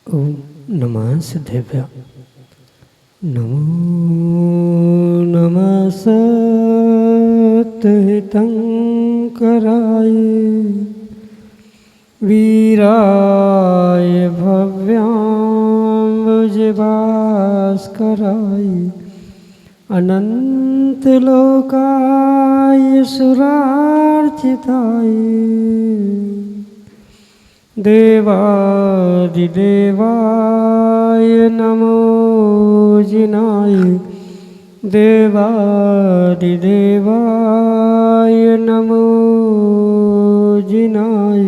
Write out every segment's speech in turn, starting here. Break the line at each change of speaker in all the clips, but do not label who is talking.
ओम नमः सिद्धेभ्य। नमो नमः सत्यहितंकराय वीराय भव्याम्बुजभास्कराय अनंतलोकाय सुरार्चिताय देवादिदेवाय नमो जिनाय देवादिदेवाय नमो जिनाय।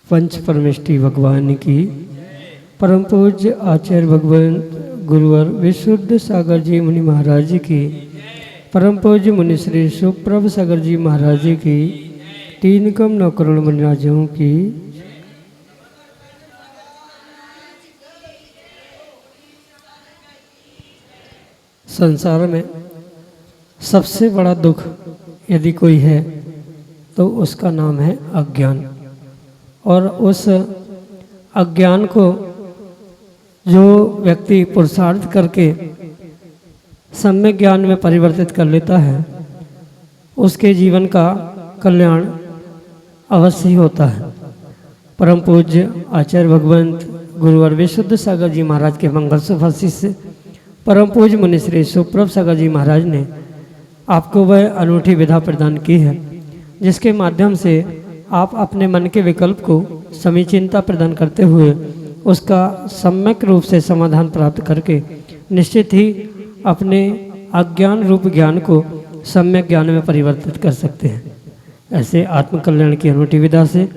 पंच परमेष्टि भगवान की परम पूज्य आचार्य भगवान गुरुवर विशुद्ध सागर जी मुनि महाराज की परम पूज्य मुनि श्री सुप्रभ सागर जी महाराज की तीन कम 9 करोड़ मुनिराजों की संसार में सबसे बड़ा दुख यदि कोई है तो उसका नाम है अज्ञान। और उस अज्ञान को जो व्यक्ति पुरुषार्थ करके सम्यक ज्ञान में परिवर्तित कर लेता है उसके जीवन का कल्याण अवश्य ही होता है। परम पूज्य आचार्य भगवंत गुरुवर विशुद्ध सागर जी महाराज के मंगल सुभाषित से परम पूज्य मुनि श्री सुप्रभ सागर जी महाराज ने आपको वह अनूठी विधा प्रदान की है जिसके माध्यम से आप अपने मन के विकल्प को समीचीनता प्रदान करते हुए उसका सम्यक रूप से समाधान प्राप्त करके निश्चित ही अपने अज्ञान रूप ज्ञान को सम्यक ज्ञान में परिवर्तित कर सकते हैं। ऐसे आत्मकल्याण की अनूठी विधा से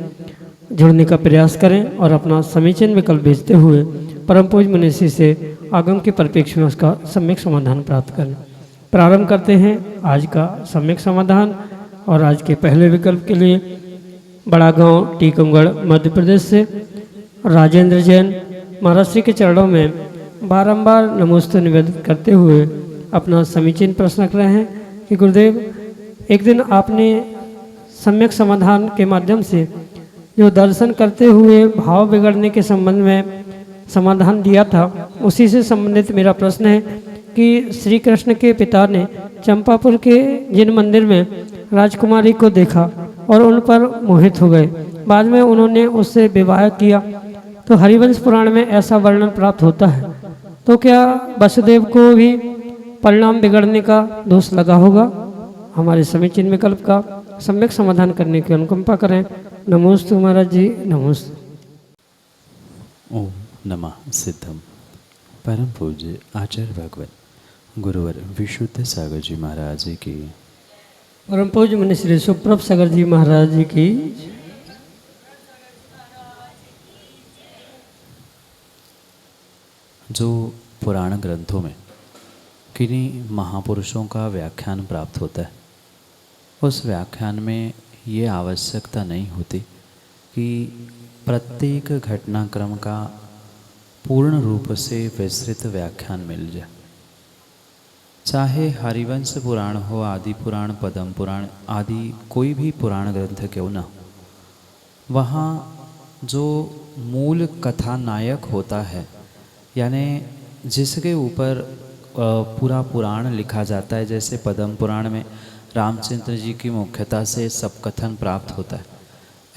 जुड़ने का प्रयास करें और अपना समीचीन विकल्प भेजते हुए परम पूज्य मनुष्य से आगम के परिप्रेक्ष्य में उसका सम्यक समाधान प्राप्त करें। प्रारंभ करते हैं आज का सम्यक समाधान। और आज के पहले विकल्प के लिए बड़ा गांव टीकमगढ़ मध्य प्रदेश से राजेंद्र जैन महाराज श्री के चरणों में बारंबार नमोस्तु निवेदित करते हुए अपना समीचीन प्रश्न रख रहे हैं कि गुरुदेव एक दिन आपने सम्यक समाधान के माध्यम से जो दर्शन करते हुए भाव बिगड़ने के संबंध में समाधान दिया था उसी से संबंधित मेरा प्रश्न है कि श्री कृष्ण के पिता ने चंपापुर के जिन मंदिर में राजकुमारी को देखा और उन पर मोहित हो गए, बाद में उन्होंने उससे विवाह किया, तो हरिवंश पुराण में ऐसा वर्णन प्राप्त होता है। तो क्या वसुदेव को भी परिणाम बिगड़ने का दोष लगा होगा? हमारे समीचीन विकल्प का सम्यक समाधान करने की अनुकंपा करें। नमोस्तु महाराज जी, नमोस्तु।
ओम नमः सिद्धम। परम पूज्य आचार्य भगवत गुरुवर विशुद्ध सागर जी महाराज की
परम पूज्य मुनि श्री सुप्रभ सागर जी महाराज की
जो पुराण ग्रंथों में किन्हीं महापुरुषों का व्याख्यान प्राप्त होता है उस व्याख्यान में ये आवश्यकता नहीं होती कि प्रत्येक घटनाक्रम का पूर्ण रूप से विस्तृत व्याख्यान मिल जाए। चाहे हरिवंश पुराण हो, आदि पुराण, पद्म पुराण आदि कोई भी पुराण ग्रंथ क्यों ना हो, वहाँ जो मूल कथा नायक होता है यानी जिसके ऊपर पूरा पुराण लिखा जाता है, जैसे पद्म पुराण में रामचंद्र जी की मुख्यता से सब कथन प्राप्त होता है,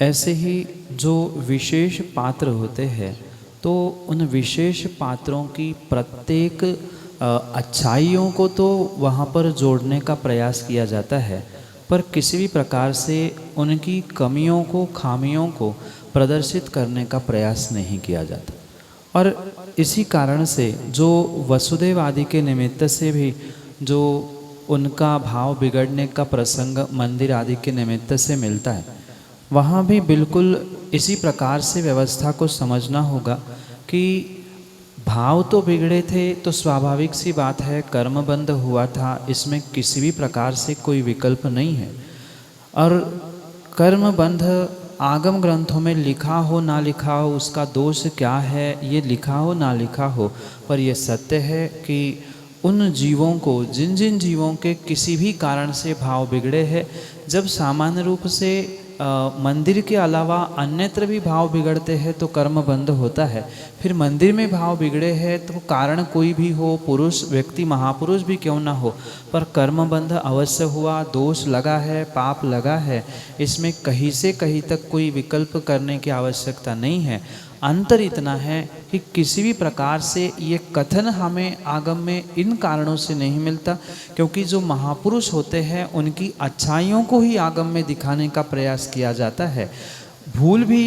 ऐसे ही जो विशेष पात्र होते हैं तो उन विशेष पात्रों की प्रत्येक अच्छाइयों को तो वहाँ पर जोड़ने का प्रयास किया जाता है, पर किसी भी प्रकार से उनकी कमियों को, खामियों को प्रदर्शित करने का प्रयास नहीं किया जाता। और इसी कारण से जो वसुदेव आदि के निमित्त से भी जो उनका भाव बिगड़ने का प्रसंग मंदिर आदि के निमित्त से मिलता है, वहाँ भी बिल्कुल इसी प्रकार से व्यवस्था को समझना होगा कि भाव तो बिगड़े थे तो स्वाभाविक सी बात है, कर्म बंध हुआ था, इसमें किसी भी प्रकार से कोई विकल्प नहीं है। और कर्म बंध आगम ग्रंथों में लिखा हो ना लिखा हो, उसका दोष क्या है, ये लिखा हो ना लिखा हो, पर यह सत्य है कि उन जीवों को, जिन जिन जीवों के किसी भी कारण से भाव बिगड़े हैं, जब सामान्य रूप से मंदिर के अलावा अन्यत्र भी भाव बिगड़ते हैं तो कर्म बंध होता है। फिर मंदिर में भाव बिगड़े हैं तो कारण कोई भी हो, पुरुष व्यक्ति महापुरुष भी क्यों ना हो, पर कर्म बंध अवश्य हुआ, दोष लगा है, पाप लगा है, इसमें कहीं से कहीं तक कोई विकल्प करने की आवश्यकता नहीं है। अंतर इतना है कि किसी भी प्रकार से ये कथन हमें आगम में इन कारणों से नहीं मिलता, क्योंकि जो महापुरुष होते हैं उनकी अच्छाइयों को ही आगम में दिखाने का प्रयास किया जाता है। भूल भी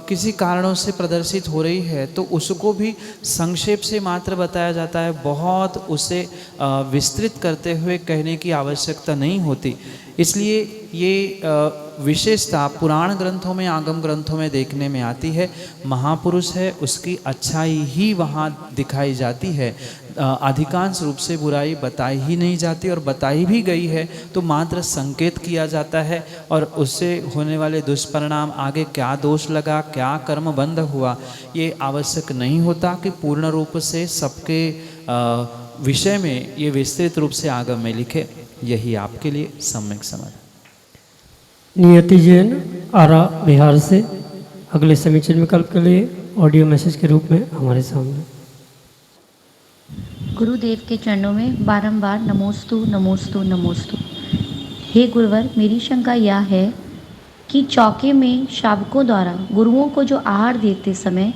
किसी कारणों से प्रदर्शित हो रही है तो उसको भी संक्षेप से मात्र बताया जाता है, बहुत उसे विस्तृत करते हुए कहने की आवश्यकता नहीं होती। इसलिए ये विशेषता पुराण ग्रंथों में, आगम ग्रंथों में देखने में आती है। महापुरुष है उसकी अच्छाई ही वहाँ दिखाई जाती है, अधिकांश रूप से बुराई बताई ही नहीं जाती, और बताई भी गई है तो मात्र संकेत किया जाता है, और उससे होने वाले दुष्परिणाम, आगे क्या दोष लगा, क्या कर्म बंध हुआ, ये आवश्यक नहीं होता कि पूर्ण रूप से सबके विषय में ये विस्तृत रूप से आगम में लिखे। यही आपके लिए सम्यक समाधान।
नियति जैन आरा बिहार से अगले समीचीन विकल्प के लिए ऑडियो मैसेज के रूप में हमारे सामने।
गुरुदेव के चरणों में बारंबार नमोस्तु नमोस्तु नमोस्तु। हे गुरुवर, मेरी शंका यह है कि चौके में शावकों द्वारा गुरुओं को जो आहार देते समय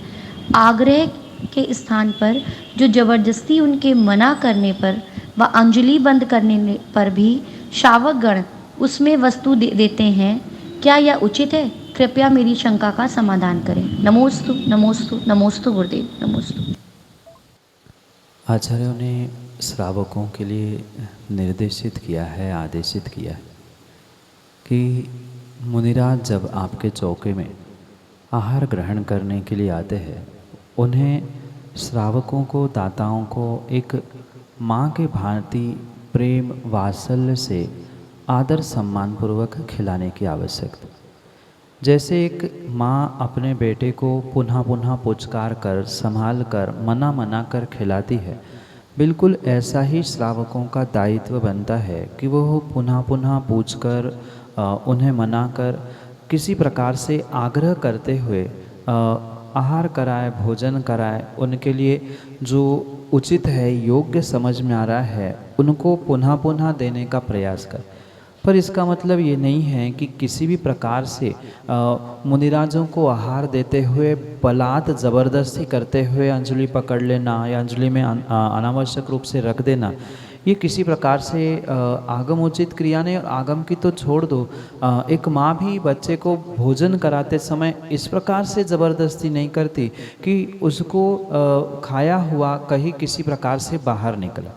आग्रह के स्थान पर जो जबरदस्ती उनके मना करने पर व अंजलि बंद करने पर भी शावक गण उसमें वस्तु देते हैं, क्या यह उचित है? कृपया मेरी शंका का समाधान करें। नमोस्तु नमोस्तु नमोस्तु गुरुदेव, नमोस्तु।
आचार्यों ने श्रावकों के लिए निर्देशित किया है, आदेशित किया है कि मुनिराज जब आपके चौके में आहार ग्रहण करने के लिए आते हैं, उन्हें श्रावकों को, दाताओं को एक माँ के भांति प्रेम वात्सल्य से आदर सम्मानपूर्वक खिलाने की आवश्यकता। जैसे एक माँ अपने बेटे को पुनः पुनः पुचकार कर, संभाल कर, मना कर खिलाती है, बिल्कुल ऐसा ही श्रावकों का दायित्व बनता है कि वो पुनः पुनः पूछकर, उन्हें मनाकर, किसी प्रकार से आग्रह करते हुए आहार कराए, भोजन कराए, उनके लिए जो उचित है, योग्य समझ में आ रहा है, उनको पुनः पुनः देने का प्रयास कर। पर इसका मतलब ये नहीं है कि किसी भी प्रकार से मुनिराजों को आहार देते हुए बलात् ज़बरदस्ती करते हुए अंजलि पकड़ लेना या अंजलि में अनावश्यक रूप से रख देना, ये किसी प्रकार से आगम उचित क्रिया नहीं। और आगम की तो छोड़ दो, एक माँ भी बच्चे को भोजन कराते समय इस प्रकार से ज़बरदस्ती नहीं करती कि उसको खाया हुआ कहीं किसी प्रकार से बाहर निकला।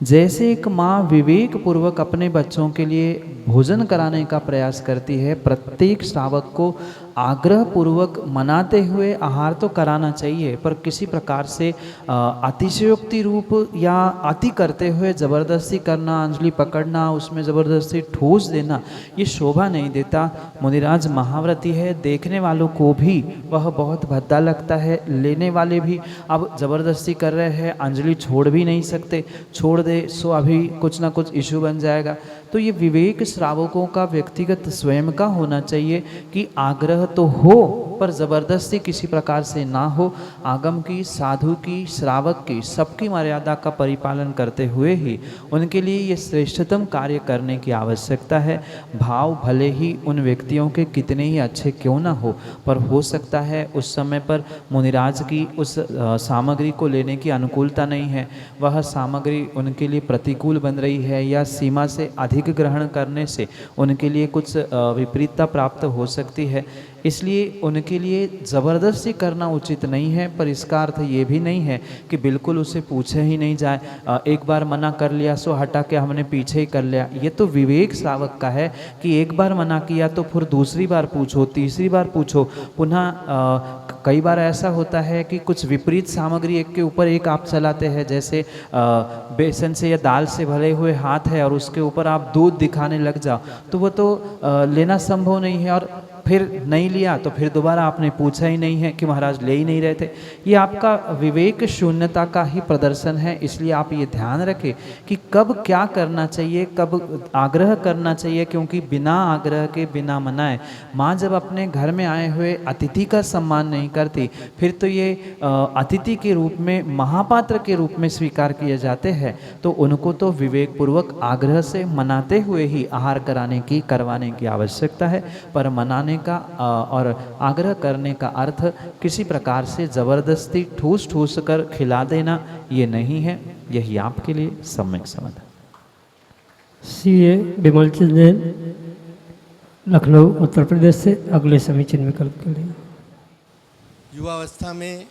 जैसे एक माँ विवेक पूर्वक अपने बच्चों के लिए भोजन कराने का प्रयास करती है, प्रत्येक श्रावक को आग्रह पूर्वक मनाते हुए आहार तो कराना चाहिए, पर किसी प्रकार से अतिशयोक्ति रूप या अति करते हुए ज़बरदस्ती करना, अंजलि पकड़ना, उसमें ज़बरदस्ती ठूस देना, ये शोभा नहीं देता। मुनिराज महाव्रती है, देखने वालों को भी वह बहुत भद्दा लगता है, लेने वाले भी अब ज़बरदस्ती कर रहे हैं, अंजलि छोड़ भी नहीं सकते, छोड़ दे सो अभी कुछ ना कुछ इशू बन जाएगा। तो ये विवेक श्रावकों का व्यक्तिगत स्वयं का होना चाहिए कि आग्रह तो हो पर ज़बरदस्ती किसी प्रकार से ना हो। आगम की, साधु की, श्रावक की, सबकी मर्यादा का परिपालन करते हुए ही उनके लिए ये श्रेष्ठतम कार्य करने की आवश्यकता है। भाव भले ही उन व्यक्तियों के कितने ही अच्छे क्यों ना हो, पर हो सकता है उस समय पर मुनिराज की उस सामग्री को लेने की अनुकूलता नहीं है, वह सामग्री उनके लिए प्रतिकूल बन रही है, या सीमा से अधिक ग्रहण करने से उनके लिए कुछ विपरीतता प्राप्त हो सकती है। इसलिए उनके लिए ज़बरदस्ती करना उचित नहीं है, पर इसका अर्थ ये भी नहीं है कि बिल्कुल उसे पूछे ही नहीं जाए। एक बार मना कर लिया सो हटा के हमने पीछे ही कर लिया, ये तो विवेक श्रावक का है कि एक बार मना किया तो फिर दूसरी बार पूछो, तीसरी बार पूछो। पुनः कई बार ऐसा होता है कि कुछ विपरीत सामग्री एक के ऊपर एक आप चलाते हैं, जैसे बेसन से या दाल से भरे हुए हाथ है और उसके ऊपर आप दूध दिखाने लग जाओ, तो वो तो लेना संभव नहीं है। और फिर नहीं लिया तो फिर दोबारा आपने पूछा ही नहीं है कि महाराज ले ही नहीं रहे थे। ये आपका विवेक शून्यता का ही प्रदर्शन है। इसलिए आप ये ध्यान रखें कि कब क्या करना चाहिए, कब आग्रह करना चाहिए, क्योंकि बिना आग्रह के, बिना मनाए माँ जब अपने घर में आए हुए अतिथि का सम्मान नहीं करती, फिर तो ये अतिथि के रूप में, महापात्र के रूप में स्वीकार किए जाते हैं। तो उनको तो विवेक पूर्वक आग्रह से मनाते हुए ही आहार करवाने की आवश्यकता है। पर मनाने का और आग्रह करने का अर्थ किसी प्रकार से ज़बरदस्ती ठूस ठूस कर खिला देना ये नहीं है। यही आपके लिए सम्यक समाधान।
सीए विमल चंद जैन, लखनऊ उत्तर प्रदेश से अगले समीचीन विकल्प के लिए।
युवावस्था में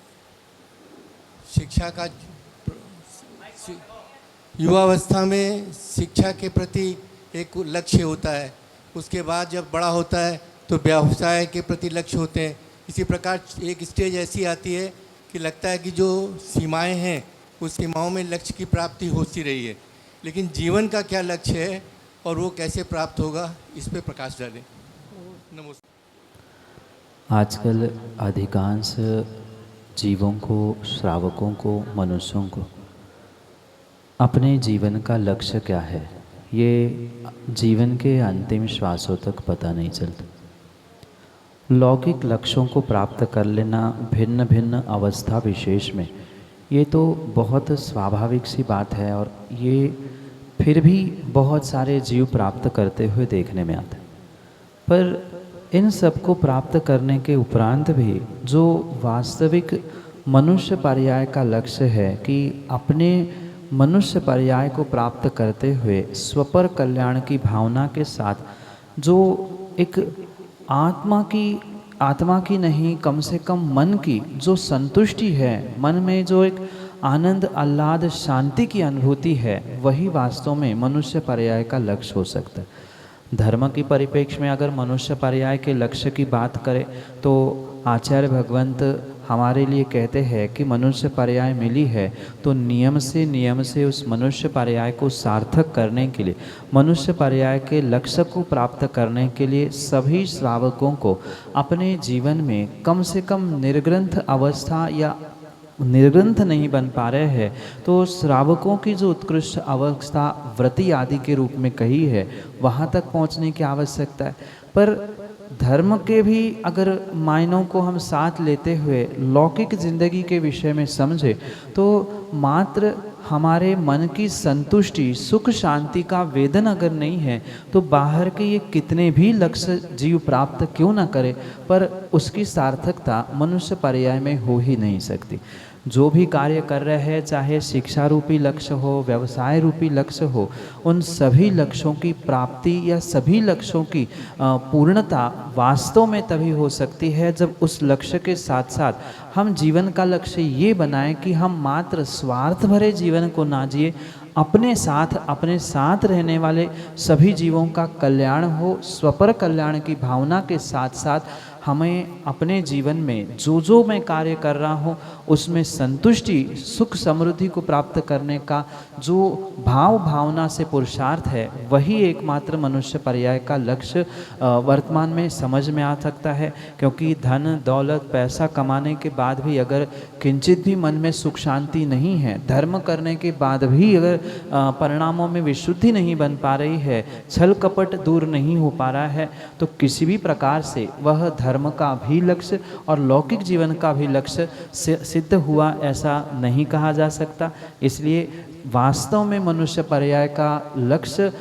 शिक्षा का युवावस्था में शिक्षा के प्रति एक लक्ष्य होता है, उसके बाद जब बड़ा होता है तो व्यवसाय के प्रति लक्ष्य होते हैं। इसी प्रकार एक स्टेज ऐसी आती है कि लगता है कि जो सीमाएं हैं उस सीमाओं में लक्ष्य की प्राप्ति होती रही है, लेकिन जीवन का क्या लक्ष्य है और वो कैसे प्राप्त होगा, इस पे प्रकाश डालें। नमस्कार।
आजकल अधिकांश जीवों को, श्रावकों को, मनुष्यों को अपने जीवन का लक्ष्य क्या है ये जीवन के अंतिम श्वासों तक पता नहीं चलता। लौकिक लक्ष्यों को प्राप्त कर लेना भिन्न भिन्न अवस्था विशेष में, ये तो बहुत स्वाभाविक सी बात है और ये फिर भी बहुत सारे जीव प्राप्त करते हुए देखने में आता है। पर इन सब को प्राप्त करने के उपरांत भी जो वास्तविक मनुष्य पर्याय का लक्ष्य है कि अपने मनुष्य पर्याय को प्राप्त करते हुए स्वपर कल्याण की भावना के साथ जो एक आत्मा की नहीं, कम से कम मन की जो संतुष्टि है, मन में जो एक आनंद, आह्लाद, शांति की अनुभूति है, वही वास्तव में मनुष्य पर्याय का लक्ष्य हो सकता है। धर्म की परिप्रेक्ष्य में अगर मनुष्य पर्याय के लक्ष्य की बात करें तो आचार्य भगवंत हमारे लिए कहते हैं कि मनुष्य पर्याय मिली है तो नियम से उस मनुष्य पर्याय को सार्थक करने के लिए, मनुष्य पर्याय के लक्ष्य को प्राप्त करने के लिए सभी श्रावकों को अपने जीवन में कम से कम निर्ग्रंथ अवस्था, या निर्ग्रंथ नहीं बन पा रहे हैं तो श्रावकों की जो उत्कृष्ट अवस्था व्रति आदि के रूप में कही है, वहाँ तक पहुँचने की आवश्यकता है। पर धर्म के भी अगर मायनों को हम साथ लेते हुए लौकिक जिंदगी के विषय में समझे तो मात्र हमारे मन की संतुष्टि, सुख शांति का वेदन अगर नहीं है तो बाहर के ये कितने भी लक्ष्य जीव प्राप्त क्यों ना करे, पर उसकी सार्थकता मनुष्य पर्याय में हो ही नहीं सकती। जो भी कार्य कर रहे हैं, चाहे शिक्षा रूपी लक्ष्य हो, व्यवसाय रूपी लक्ष्य हो, उन सभी लक्ष्यों की प्राप्ति या सभी लक्ष्यों की पूर्णता वास्तव में तभी हो सकती है जब उस लक्ष्य के साथ साथ हम जीवन का लक्ष्य ये बनाएं कि हम मात्र स्वार्थ भरे जीवन को ना जिए, अपने साथ रहने वाले सभी जीवों का कल्याण हो, स्वपर कल्याण की भावना के साथ साथ हमें अपने जीवन में जो मैं कार्य कर रहा हूँ उसमें संतुष्टि, सुख, समृद्धि को प्राप्त करने का जो भावना से पुरुषार्थ है, वही एकमात्र मनुष्य पर्याय का लक्ष्य वर्तमान में समझ में आ सकता है। क्योंकि धन दौलत पैसा कमाने के बाद भी अगर किंचित भी मन में सुख शांति नहीं है, धर्म करने के बाद भी अगर परिणामों में विशुद्धि नहीं बन पा रही है, छल कपट दूर नहीं हो पा रहा है, तो किसी भी प्रकार से वह धर्म का भी लक्ष्य और लौकिक जीवन का भी लक्ष्य सिद्ध हुआ ऐसा नहीं कहा जा सकता। इसलिए वास्तव में मनुष्य पर्याय का लक्ष्य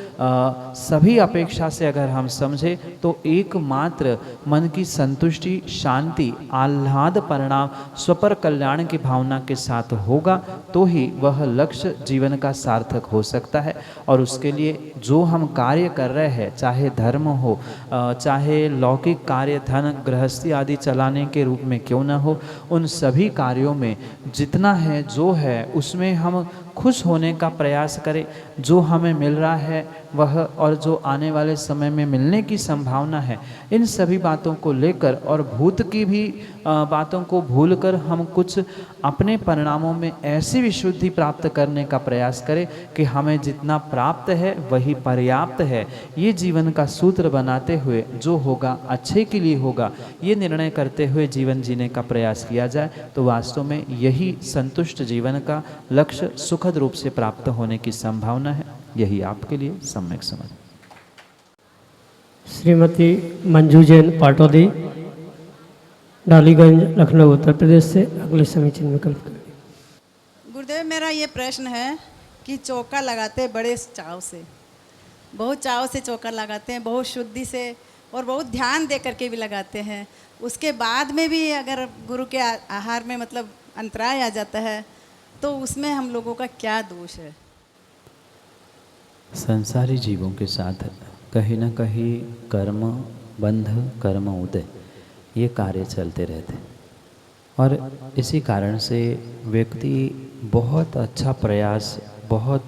सभी अपेक्षा से अगर हम समझें तो एकमात्र मन की संतुष्टि, शांति, आह्लाद परिणाम, स्वपर कल्याण की भावना के साथ होगा तो ही वह लक्ष्य जीवन का सार्थक हो सकता है। और उसके लिए जो हम कार्य कर रहे हैं, चाहे धर्म हो, चाहे लौकिक कार्य, धन, गृहस्थी आदि चलाने के रूप में क्यों न हो, उन सभी कार्यों में जितना है, जो है, उसमें हम खुश होने का प्रयास करें। जो हमें मिल रहा है वह और जो आने वाले समय में मिलने की संभावना है, इन सभी बातों को लेकर और भूत की भी बातों को भूलकर हम कुछ अपने परिणामों में ऐसी विशुद्धि प्राप्त करने का प्रयास करें कि हमें जितना प्राप्त है वही पर्याप्त है। ये जीवन का सूत्र बनाते हुए जो होगा अच्छे के लिए होगा, ये निर्णय करते हुए जीवन जीने का प्रयास किया जाए तो वास्तव में यही संतुष्ट जीवन का लक्ष्य सुखद रूप से प्राप्त होने की संभावना है। यही आपके लिए सम्यक समझ।
श्रीमती मंजू जैन पाटौदी, डालीगंज, लखनऊ, उत्तर प्रदेश से अगले समीचीन विकल्प करें।
गुरुदेव, मेरा ये प्रश्न है कि चौका लगाते बड़े चाव से, बहुत चाव से चौका लगाते हैं, बहुत शुद्धि से और बहुत ध्यान दे करके भी लगाते हैं। उसके बाद में भी अगर गुरु के आहार में मतलब अंतराय आ जाता है तो उसमें हम लोगों का क्या दोष है?
संसारी जीवों के साथ कहीं ना कहीं कर्म बंध, कर्म उदय, ये कार्य चलते रहते और इसी कारण से व्यक्ति बहुत अच्छा प्रयास, बहुत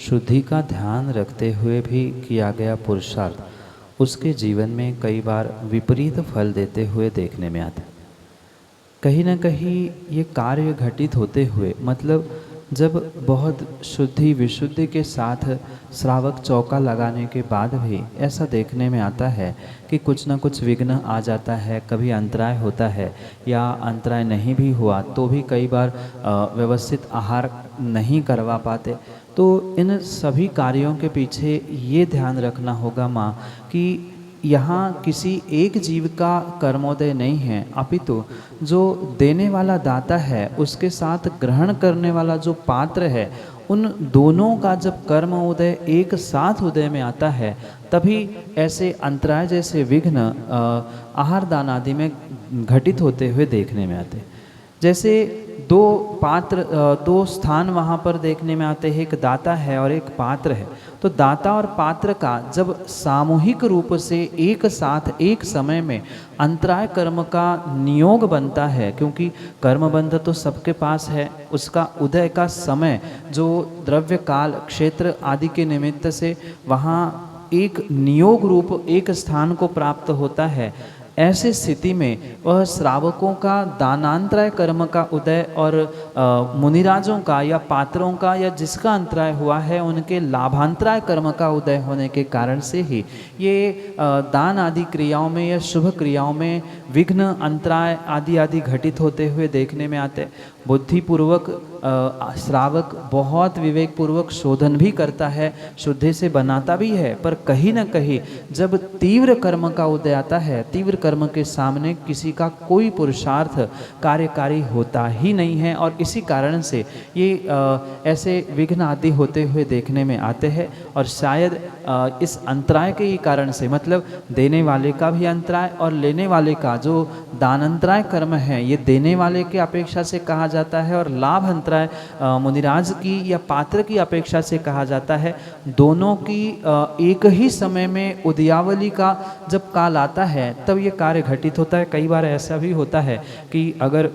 शुद्धि का ध्यान रखते हुए भी किया गया पुरुषार्थ उसके जीवन में कई बार विपरीत फल देते हुए देखने में आता है। कहीं ना कहीं ये कार्य घटित होते हुए, मतलब जब बहुत शुद्धि विशुद्धि के साथ श्रावक चौका लगाने के बाद भी ऐसा देखने में आता है कि कुछ ना कुछ विघ्न आ जाता है, कभी अंतराय होता है या अंतराय नहीं भी हुआ तो भी कई बार व्यवस्थित आहार नहीं करवा पाते। तो इन सभी कार्यों के पीछे ये ध्यान रखना होगा माँ कि यहाँ किसी एक जीव का कर्मोदय नहीं है, अपितु जो देने वाला दाता है उसके साथ ग्रहण करने वाला जो पात्र है, उन दोनों का जब कर्म उदय एक साथ उदय में आता है तभी ऐसे अंतराय जैसे विघ्न आहार दान आदि में घटित होते हुए देखने में आते। जैसे दो स्थान वहाँ पर देखने में आते हैं, एक दाता है और एक पात्र है। तो दाता और पात्र का जब सामूहिक रूप से एक साथ एक समय में अंतराय कर्म का नियोग बनता है, क्योंकि कर्म बंध तो सबके पास है, उसका उदय का समय जो द्रव्य काल क्षेत्र आदि के निमित्त से वहाँ एक नियोग रूप एक स्थान को प्राप्त होता है। ऐसी स्थिति में वह श्रावकों का दानांतराय कर्म का उदय और मुनिराजों का या पात्रों का या जिसका अंतराय हुआ है उनके लाभांतराय कर्म का उदय होने के कारण से ही ये दान आदि क्रियाओं में या शुभ क्रियाओं में विघ्न अंतराय आदि आदि घटित होते हुए देखने में आते। बुद्धिपूर्वक श्रावक बहुत विवेकपूर्वक शोधन भी करता है, शुद्धि से बनाता भी है, पर कहीं न कहीं जब तीव्र कर्म का उदय आता है, तीव्र कर्म के सामने किसी का कोई पुरुषार्थ कार्यकारी होता ही नहीं है और इसी कारण से ये ऐसे विघ्न आदि होते हुए देखने में आते हैं। और शायद इस अंतराय के ही कारण से, मतलब देने वाले का भी अंतराय और लेने वाले का जो दानांतराय कर्म है ये देने वाले के अपेक्षा से कहा जाता है और लाभ अंतराय मुनिराज की या पात्र की अपेक्षा से कहा जाता है। दोनों की एक ही समय में उदयावली का जब काल आता है तब ये कार्य घटित होता है। कई बार ऐसा भी होता है कि अगर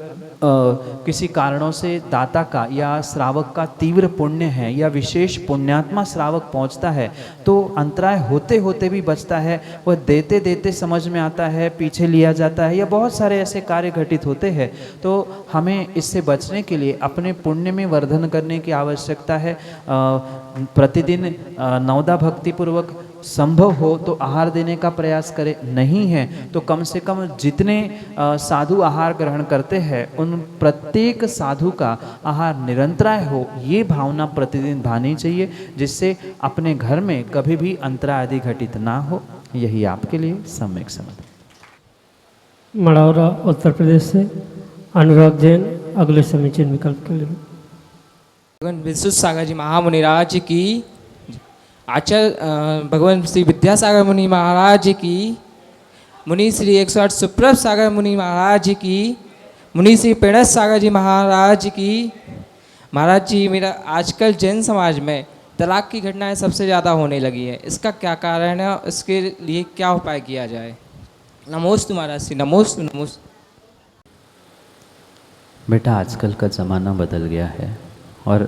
किसी कारणों से दाता का या श्रावक का तीव्र पुण्य है या विशेष पुण्यात्मा श्रावक पहुंचता है तो अंतराय होते होते भी बचता है, वह देते देते समझ में आता है, पीछे लिया जाता है या बहुत सारे ऐसे कार्य घटित होते हैं। तो हमें इससे बचने के लिए अपने पुण्य में वर्धन करने की आवश्यकता है। प्रतिदिन नवदा भक्तिपूर्वक संभव हो तो आहार देने का प्रयास करें, नहीं है तो कम से कम जितने साधु आहार ग्रहण करते हैं उन प्रत्येक साधु का आहार निरंतराय हो, ये भावना प्रतिदिन भानी चाहिए, जिससे अपने घर में कभी भी अंतराय आदि घटित ना हो। यही आपके लिए सम्यक समझ।
मढ़ौरा उत्तर प्रदेश से अनुराग जैन अगले समीचीन विकल्प के लिए।
भगवान विशुद्ध सागर जी महामुनिराज की, आचार्य भगवान श्री विद्यासागर मुनि महाराज की, मुनि श्री 108 सुप्रभ सागर मुनि महाराज की, मुनि श्री प्रणत सागर जी महाराज की। महाराज जी, मेरा आजकल जैन समाज में तलाक की घटनाएं सबसे ज़्यादा होने लगी है, इसका क्या कारण है, इसके लिए क्या उपाय किया जाए? नमोस्तु महाराज जी, नमोस्तु नमोस्तु।
बेटा, आजकल का ज़माना बदल गया है और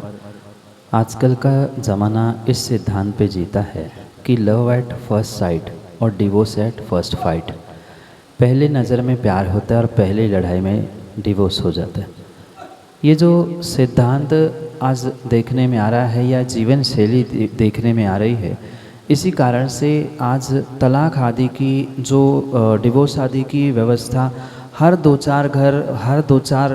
आजकल का ज़माना इस सिद्धांत पे जीता है कि लव एट फर्स्ट साइट और डिवोर्स एट फर्स्ट फाइट। पहले नज़र में प्यार होता है और पहले लड़ाई में डिवोर्स हो जाता है। ये जो सिद्धांत आज देखने में आ रहा है या जीवन शैली देखने में आ रही है, इसी कारण से आज तलाक आदि की जो डिवोर्स आदि की व्यवस्था हर 2-4 घर, हर 2-4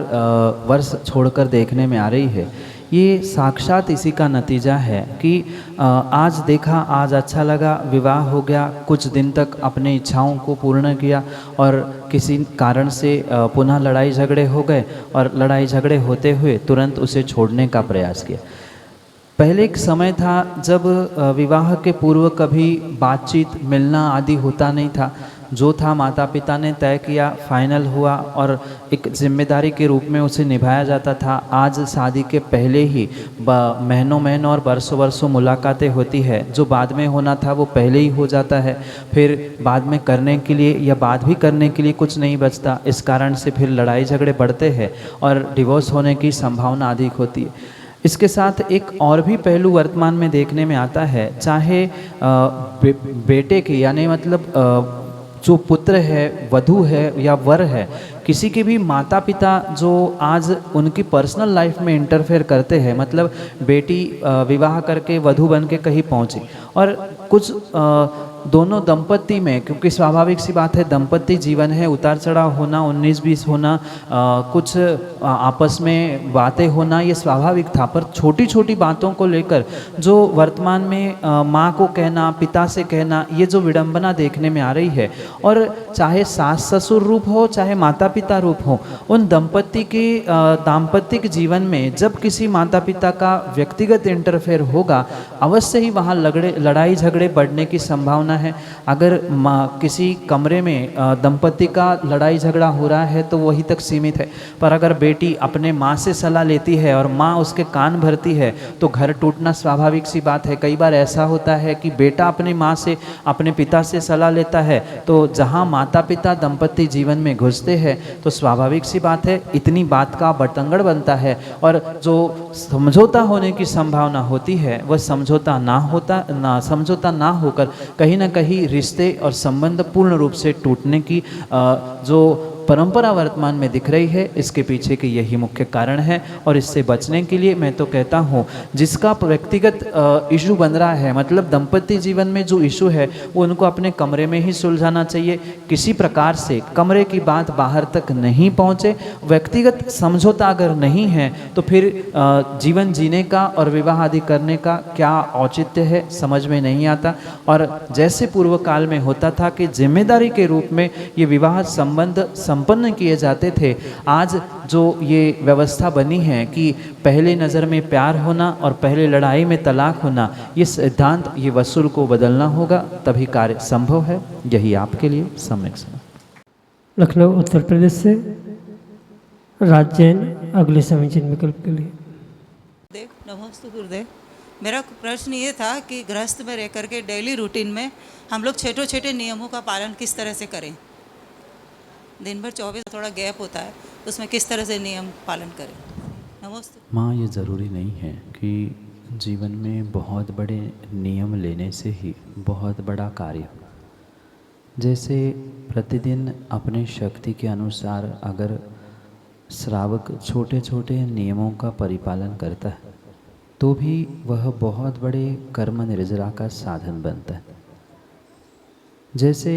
वर्ष छोड़कर देखने में आ रही है। ये साक्षात इसी का नतीजा है कि आज देखा, आज अच्छा लगा, विवाह हो गया, कुछ दिन तक अपनी इच्छाओं को पूर्ण किया और किसी कारण से पुनः लड़ाई झगड़े हो गए और लड़ाई झगड़े होते हुए तुरंत उसे छोड़ने का प्रयास किया। पहले एक समय था जब विवाह के पूर्व कभी बातचीत, मिलना आदि होता नहीं था। जो था माता पिता ने तय किया, फाइनल हुआ और एक जिम्मेदारी के रूप में उसे निभाया जाता था। आज शादी के पहले ही महीनों और बरसों मुलाकातें होती है। जो बाद में होना था वो पहले ही हो जाता है, फिर बाद में करने के लिए या बाद भी करने के लिए कुछ नहीं बचता। इस कारण से फिर लड़ाई झगड़े बढ़ते हैं और डिवोर्स होने की संभावना अधिक होती है। इसके साथ एक और भी पहलू वर्तमान में देखने में आता है, चाहे बेटे के यानी मतलब जो पुत्र है, वधू है या वर है, किसी के भी माता पिता जो आज उनकी पर्सनल लाइफ में इंटरफेयर करते हैं, मतलब बेटी विवाह करके वधू बन के कहीं पहुंची और कुछ दोनों दंपत्ति में, क्योंकि स्वाभाविक सी बात है दंपत्ति जीवन है, उतार चढ़ाव होना, 19-20 होना, कुछ आपस में बातें होना, ये स्वाभाविक था। पर छोटी छोटी बातों को लेकर जो वर्तमान में माँ को कहना, पिता से कहना, ये जो विडंबना देखने में आ रही है, और चाहे सास ससुर रूप हो चाहे माता पिता रूप हो, उन दंपत्ति के दाम्पत्तिक जीवन में जब किसी माता पिता का व्यक्तिगत इंटरफेयर होगा, अवश्य ही वहाँ लड़ाई झगड़े बढ़ने की संभावना है। अगर किसी कमरे में दंपति का लड़ाई झगड़ा हो रहा है तो वहीं तक सीमित है, पर अगर बेटी अपने माँ से सलाह लेती है और माँ उसके कान भरती है तो घर टूटना स्वाभाविक सी बात है। कई बार ऐसा होता है कि बेटा अपनी माँ से, अपने पिता से सलाह लेता है, तो जहाँ माता पिता दंपति जीवन में घुसते हैं तो स्वाभाविक सी बात है इतनी बात का बतंगड़ बनता है और जो समझौता होने की संभावना होती है वह समझौता ना होकर कहीं ना कहीं रिश्ते और संबंध पूर्ण रूप से टूटने की जो परंपरा वर्तमान में दिख रही है, इसके पीछे के यही मुख्य कारण है। और इससे बचने के लिए मैं तो कहता हूँ, जिसका व्यक्तिगत इशू बन रहा है, मतलब दंपति जीवन में जो इशू है वो उनको अपने कमरे में ही सुलझाना चाहिए। किसी प्रकार से कमरे की बात बाहर तक नहीं पहुँचे। व्यक्तिगत समझौता अगर नहीं है तो फिर जीवन जीने का और विवाह आदि करने का क्या औचित्य है, समझ में नहीं आता। और जैसे पूर्व काल में होता था कि जिम्मेदारी के रूप में ये विवाह संबंध संपन्न किए जाते थे, आज जो ये व्यवस्था बनी है कि पहले नज़र में प्यार होना और पहले लड़ाई में तलाक होना, ये सिद्धांत, ये वसूल को बदलना होगा, तभी कार्य संभव है। यही आपके लिए सम्यक समय।
लखनऊ उत्तर प्रदेश से राज जैन अगले समीचीन विकल्प के लिए।
देव नमस्ते गुरुदेव। मेरा प्रश्न ये था कि गृहस्थ में रह करके डेली रूटीन में हम लोग छोटे छोटे नियमों का पालन किस तरह से करें। दिन भर 24 थोड़ा गैप होता है, उसमें किस तरह से नियम पालन करें। नमस्ते
माँ, ये ज़रूरी नहीं है कि जीवन में बहुत बड़े नियम लेने से ही बहुत बड़ा कार्य। जैसे प्रतिदिन अपने शक्ति के अनुसार अगर श्रावक छोटे छोटे नियमों का परिपालन करता है तो भी वह बहुत बड़े कर्म निर्जरा का साधन बनता है। जैसे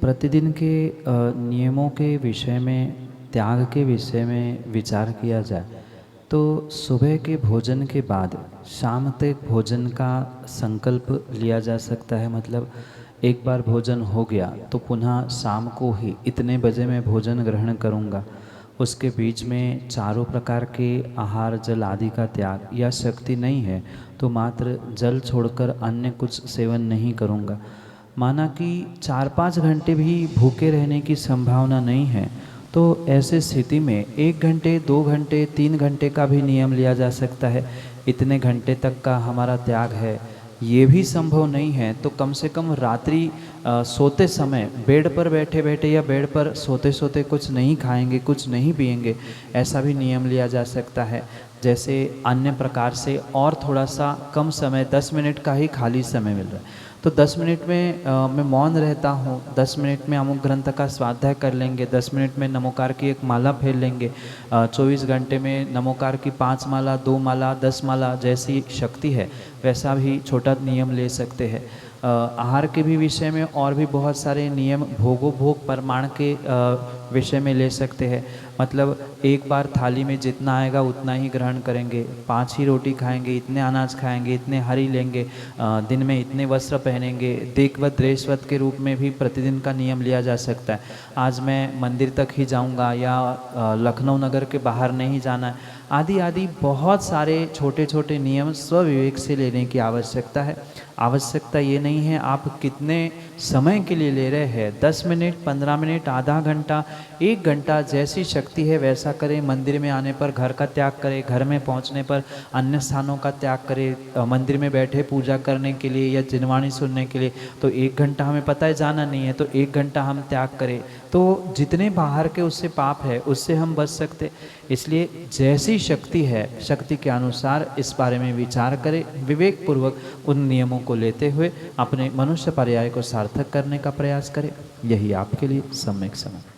प्रतिदिन के नियमों के विषय में, त्याग के विषय में विचार किया जाए तो सुबह के भोजन के बाद शाम तक भोजन का संकल्प लिया जा सकता है। मतलब एक बार भोजन हो गया तो पुनः शाम को ही इतने बजे मैं भोजन ग्रहण करूँगा, उसके बीच में चारों प्रकार के आहार जल आदि का त्याग या शक्ति नहीं है तो मात्र जल छोड़कर अन्य कुछ सेवन नहीं करूँगा। माना कि 4-5 घंटे भी भूखे रहने की संभावना नहीं है तो ऐसे स्थिति में 1 घंटे 2 घंटे 3 घंटे का भी नियम लिया जा सकता है। इतने घंटे तक का हमारा त्याग है ये भी संभव नहीं है तो कम से कम रात्रि सोते समय बेड पर बैठे बैठे या बेड पर सोते सोते कुछ नहीं खाएंगे, कुछ नहीं पिएंगे, ऐसा भी नियम लिया जा सकता है। जैसे अन्य प्रकार से और थोड़ा सा कम समय 10 मिनट का ही खाली समय मिल रहा है तो 10 मिनट में मैं मौन रहता हूँ, 10 मिनट में अमुक ग्रंथ का स्वाध्याय कर लेंगे, 10 मिनट में नमोकार की एक माला फेर लेंगे, 24 घंटे में नमोकार की 5 माला 2 माला 10 माला जैसी शक्ति है वैसा भी छोटा नियम ले सकते हैं। आहार के भी विषय में और भी बहुत सारे नियम भोगोभोग प्रमाण के विषय में ले सकते हैं। मतलब एक बार थाली में जितना आएगा उतना ही ग्रहण करेंगे, 5 ही रोटी खाएंगे, इतने अनाज खाएंगे, इतने हरी लेंगे, दिन में इतने वस्त्र पहनेंगे, देखवत द्रेशवत के रूप में भी प्रतिदिन का नियम लिया जा सकता है। आज मैं मंदिर तक ही जाऊंगा या लखनऊ नगर के बाहर नहीं जाना है, आदि आदि बहुत सारे छोटे छोटे नियम स्वविवेक से लेने की आवश्यकता है। आवश्यकता ये नहीं है आप कितने समय के लिए ले रहे हैं, 10 मिनट 15 मिनट आधा घंटा 1 घंटा जैसी शक्ति है वैसा करें। मंदिर में आने पर घर का त्याग करें, घर में पहुंचने पर अन्य स्थानों का त्याग करें। मंदिर में बैठे पूजा करने के लिए या जिनवाणी सुनने के लिए तो 1 घंटा हमें पता है जाना नहीं है तो 1 घंटा हम त्याग करें। तो जितने बाहर के उससे पाप है उससे हम बच सकते। इसलिए जैसी शक्ति है शक्ति के अनुसार इस बारे में विचार करें, विवेक पूर्वक उन नियमों को लेते हुए अपने मनुष्य पर्याय को सार्थक करने का प्रयास करें। यही आपके लिए सम्यक समय।